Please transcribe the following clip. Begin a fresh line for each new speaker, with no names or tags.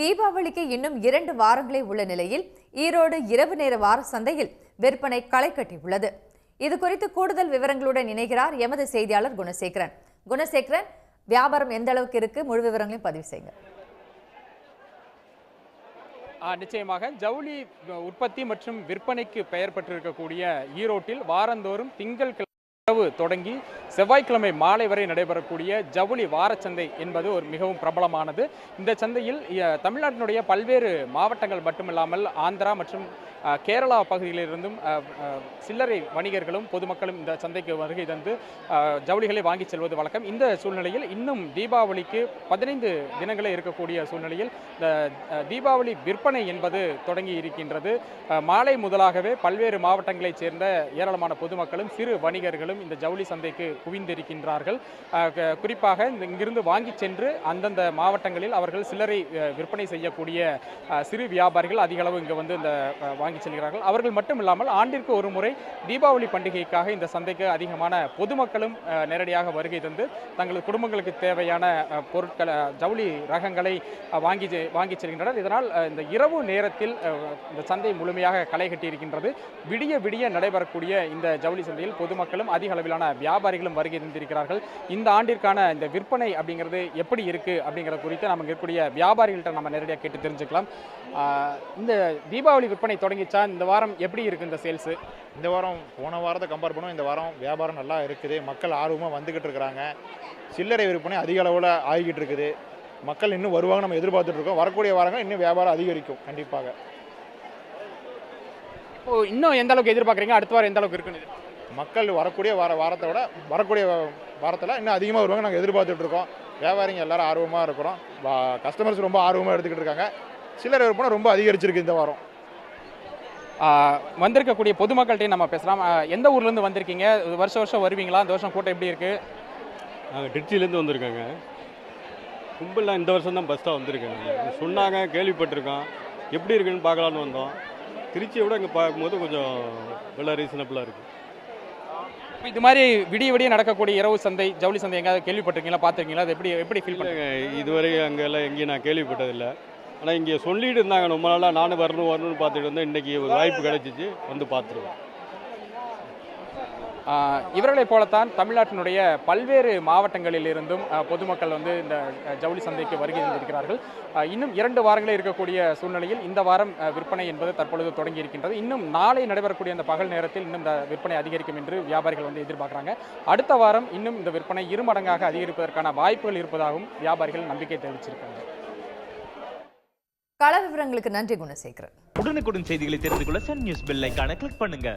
தீபாவளிக்கு இன்னும் 2 வாரங்களே உள்ள நிலையில் ஈரோடு இரவு நேர வார சந்தையில் விற்பனை களை கட்டியுள்ளது. இது குறித்து கூடுதல் விவரங்களுடன் இணைகிறார் எமது செய்தியாளர் குணசேகரன். குணசேகரன், வியாபாரம் எந்த அளவுக்கு இருக்கு? முழு விவரங்களையும் பதிவு செய்யுங்க.
நிச்சயமாக ஜவுளி உற்பத்தி மற்றும் விற்பனைக்கு பெயர் பெற்றிருக்கக்கூடிய ஈரோட்டில் வாரந்தோறும் திங்கள் இரவு தொடங்கி செவ்வாய்க்கிழமை மாலை வரை நடைபெறக்கூடிய ஜவுளி வாரச்சந்தை என்பது ஒரு மிகவும் பிரபலமானது. இந்த சந்தையில் தமிழ்நாட்டினுடைய பல்வேறு மாவட்டங்கள் மட்டுமில்லாமல் ஆந்திரா மற்றும் கேரளா பகுதிகளிலிருந்தும் சில்லறை வணிகர்களும் பொதுமக்களும் இந்த சந்தைக்கு வருகை தந்து ஜவுளிகளை வாங்கி செல்வது வழக்கம். இந்த சூழ்நிலையில் இன்னும் தீபாவளிக்கு 15 தினங்களே இருக்கக்கூடிய சூழ்நிலையில் இந்த தீபாவளி விற்பனை என்பது தொடங்கி இருக்கின்றது. மாலை முதலாகவே பல்வேறு மாவட்டங்களைச் சேர்ந்த ஏராளமான பொதுமக்களும் சிறு வணிகர்களும் இந்த ஜவுளி சந்தைக்கு குவிந்திருக்கின்றார்கள். குறிப்பாக இங்கிருந்து வாங்கி சென்று அந்தந்த மாவட்டங்களில் அவர்கள் சில்லறை விற்பனை செய்யக்கூடிய சிறு வியாபாரிகள் அதிக அளவு இங்கு வந்து இந்த வாங்கி செல்கிறார்கள். அவர்கள் மட்டும் இல்லாமல் ஆண்டிற்கு ஒரு முறை தீபாவளி பண்டிகைக்காக இந்த சந்தைக்கு அதிகமான பொதுமக்களும் நேரடியாக வருகை தந்து தங்களது குடும்பங்களுக்கு தேவையான பொருட்கள் ஜவுளி ரகங்களை வாங்கி செல்கின்றனர். இதனால் இந்த இரவு நேரத்தில் இந்த சந்தை முழுமையாக களை கட்டியிருக்கின்றது. விடிய விடிய நடைபெறக்கூடிய இந்த ஜவுளி சந்தையில் பொதுமக்களும் அதிக அளவிலான வியாபாரிகளும் வருகை தந்திருக்கிறார்கள். இந்த ஆண்டிற்கான இந்த விற்பனை அப்படிங்கிறது எப்படி இருக்கு அப்படிங்கிறது குறித்து நம்ம இருக்கக்கூடிய வியாபாரிகள்கிட்ட நம்ம நேரடியாக கேட்டு தெரிஞ்சுக்கலாம். இந்த தீபாவளி விற்பனை தொடங்கிச்சா? இந்த வாரம் எப்படி இருக்கு இந்த சேல்ஸ்?
இந்த வாரம் போன வாரத்தை கம்பேர் பண்ணுவோம், இந்த வாரம் வியாபாரம் நல்லா இருக்குது. மக்கள் ஆர்வமாக வந்துக்கிட்டு இருக்கிறாங்க. சில்லறை விற்பனை அதிக அளவில் ஆகிக்கிட்டு இருக்குது. மக்கள் இன்னும் வருவாங்க, நம்ம எதிர்பார்த்துட்டு இருக்கோம். வரக்கூடிய வாரங்கள் இன்னும் வியாபாரம் அதிகரிக்கும் கண்டிப்பாக.
இப்போ இன்னும் எந்த அளவுக்கு எதிர்பார்க்குறீங்க? அடுத்த வாரம் எந்த அளவுக்கு இருக்குன்னு?
மக்கள் வரக்கூடிய வாரத்தை விட வரக்கூடிய வாரத்தில் இன்னும் அதிகமாக வருவாங்க நாங்கள் எதிர்பார்த்துட்டு இருக்கோம். வியாபாரிங்க எல்லாரும் ஆர்வமாக இருக்கிறோம். கஸ்டமர்ஸ் ரொம்ப ஆர்வமாக எடுத்துக்கிட்டு இருக்காங்க. சில்லறை விற்பனை ரொம்ப அதிகரிச்சிருக்கு இந்த வாரம்.
வந்திருக்கக்கூடிய பொதுமக்கள்கிட்டையும் நம்ம பேசலாம். எந்த ஊர்லேருந்து வந்திருக்கீங்க? வருஷம் வருவீங்களா? இந்த வருஷம் கூட்டம் எப்படி இருக்குது?
நாங்கள் திருச்சியிலேருந்து வந்திருக்காங்க. கும்பல்லாம் இந்த வருஷம் தான் ஃபஸ்ட்டாக வந்திருக்காங்க. சொன்னாங்க, கேள்விப்பட்டிருக்கோம். எப்படி இருக்குன்னு பார்க்கலான்னு வந்தோம். திருச்சியை விட இங்கே பார்க்கும்போது கொஞ்சம் விலை ரீசனபிளாக இருக்குது.
இது மாதிரி விடிய விடிய நடக்கக்கூடிய இரவு சந்தை ஜவுளி சந்தை எங்கேயாவது கேள்விப்பட்டிருக்கீங்களா, பார்த்துருக்கீங்களா? அது எப்படி ஃபீல் பண்ணுங்க?
இதுவரை அங்கெல்லாம் எங்கேயும் நான் கேள்விப்பட்டதில்லை. ஆனால் இங்கே சொல்லிட்டு இருந்தாங்க ரொம்ப நாளாக. நானும் வரணும்னு பார்த்துட்டு இருந்தேன். இன்றைக்கி ஒரு வாய்ப்பு கிடைச்சிச்சு, வந்து பார்த்துருவேன்.
இவர்களைப் போலத்தான் தமிழ்நாட்டினுடைய பல்வேறு மாவட்டங்களில் இருந்தும் பொதுமக்கள் வந்து இந்த ஜவுளி சந்தைக்கு வருகை தந்திருக்கிறார்கள். இன்னும் 2 வாரங்களே இருக்கக்கூடிய சூழ்நிலையில் இந்த வாரம் விற்பனை என்பது தற்பொழுது தொடங்கி இருக்கின்றது. இன்னும் நாளை நடைபெறக்கூடிய அந்த பகல் நேரத்தில் இன்னும் இந்த விற்பனை அதிகரிக்கும் என்று வியாபாரிகள் வந்து எதிர்பார்க்குறாங்க. அடுத்த வாரம் இன்னும் இந்த விற்பனை 2 மடங்காக அதிகரிப்பதற்கான வாய்ப்புகள் இருப்பதாகவும் வியாபாரிகள் நம்பிக்கை தெரிவிச்சிருக்காங்க.
கள விவரங்களுக்கு நன்றி குணசேகரன்.
உடனுக்குடன் செய்திகளை தெரிந்து கொள்ள சன் நியூஸ் பெல் ஐகானை கிளிக் பண்ணுங்க.